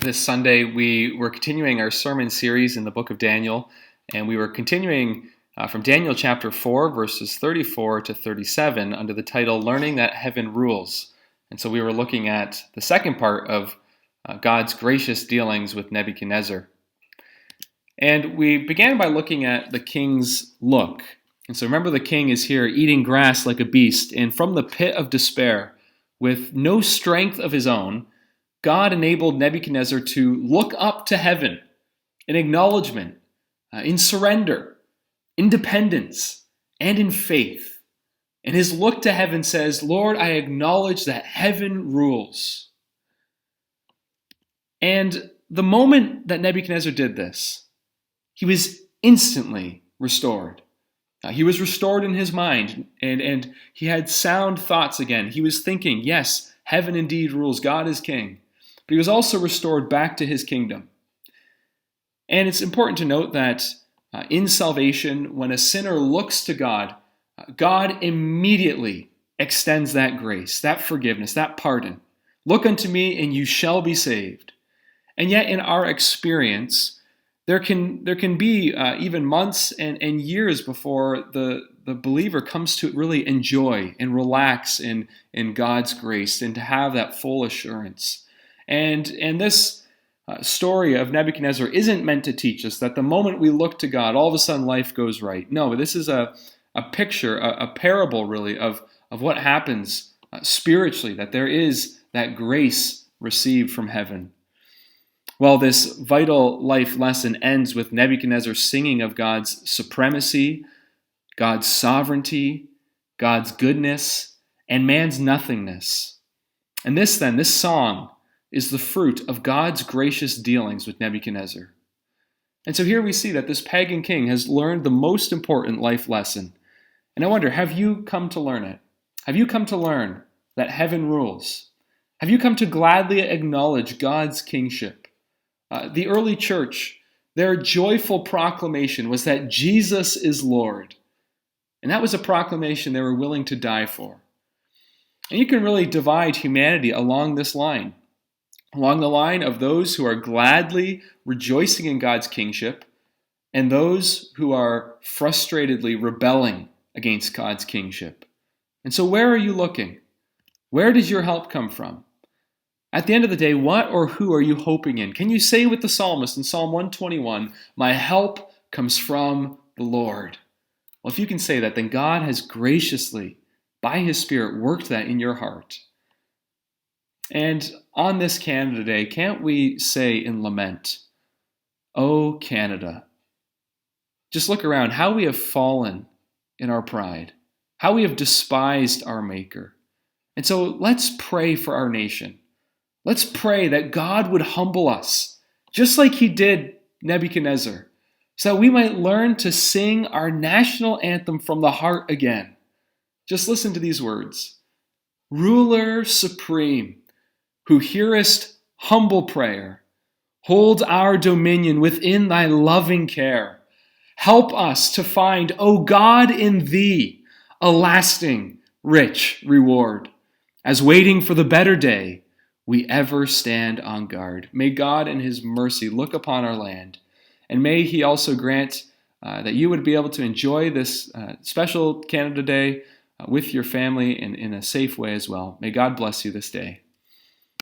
This Sunday, we were continuing our sermon series in the book of Daniel, and we were continuing from Daniel chapter 4, verses 34 to 37, under the title, Learning That Heaven Rules. And so we were looking at the second part of God's gracious dealings with Nebuchadnezzar. And we began by looking at the king's look. And so remember, the king is here eating grass like a beast, and from the pit of despair, with no strength of his own, God enabled Nebuchadnezzar to look up to heaven in acknowledgement, in surrender, in dependence, and in faith. And his look to heaven says, Lord, I acknowledge that heaven rules. And the moment that Nebuchadnezzar did this, he was instantly restored. He was restored in his mind, and he had sound thoughts again. He was thinking, yes, heaven indeed rules, God is king. But he was also restored back to his kingdom. And it's important to note that in salvation, when a sinner looks to God, God immediately extends that grace, that forgiveness, that pardon. Look unto me and you shall be saved. And yet in our experience, there can be even months and years before the believer comes to really enjoy and relax in God's grace and to have that full assurance. And this story of Nebuchadnezzar isn't meant to teach us that the moment we look to God, all of a sudden life goes right. No, this is a picture, a parable really of what happens spiritually, that there is that grace received from heaven. Well, this vital life lesson ends with Nebuchadnezzar singing of God's supremacy, God's sovereignty, God's goodness, and man's nothingness. And this song is the fruit of God's gracious dealings with Nebuchadnezzar. And so here we see that this pagan king has learned the most important life lesson. And I wonder, have you come to learn it? Have you come to learn that heaven rules? Have you come to gladly acknowledge God's kingship? The early church, their joyful proclamation was that Jesus is Lord. And that was a proclamation they were willing to die for. And you can really divide humanity along this line. Along the line of those who are gladly rejoicing in God's kingship and those who are frustratedly rebelling against God's kingship. And so where are you looking? Where does your help come from? At the end of the day, what or who are you hoping in? Can you say with the psalmist in Psalm 121, my help comes from the Lord? Well, if you can say that, then God has graciously, by His Spirit, worked that in your heart. And on this Canada Day, can't we say in lament, "Oh, Canada." Just look around, how we have fallen in our pride, how we have despised our Maker. And so let's pray for our nation. Let's pray that God would humble us, just like He did Nebuchadnezzar, so that we might learn to sing our national anthem from the heart again. Just listen to these words. Ruler supreme, who hearest humble prayer, hold our dominion within thy loving care. Help us to find, O God, in thee, a lasting, rich reward. As waiting for the better day, we ever stand on guard. May God in His mercy look upon our land, and may He also grant that you would be able to enjoy this special Canada Day with your family in a safe way as well. May God bless you this day.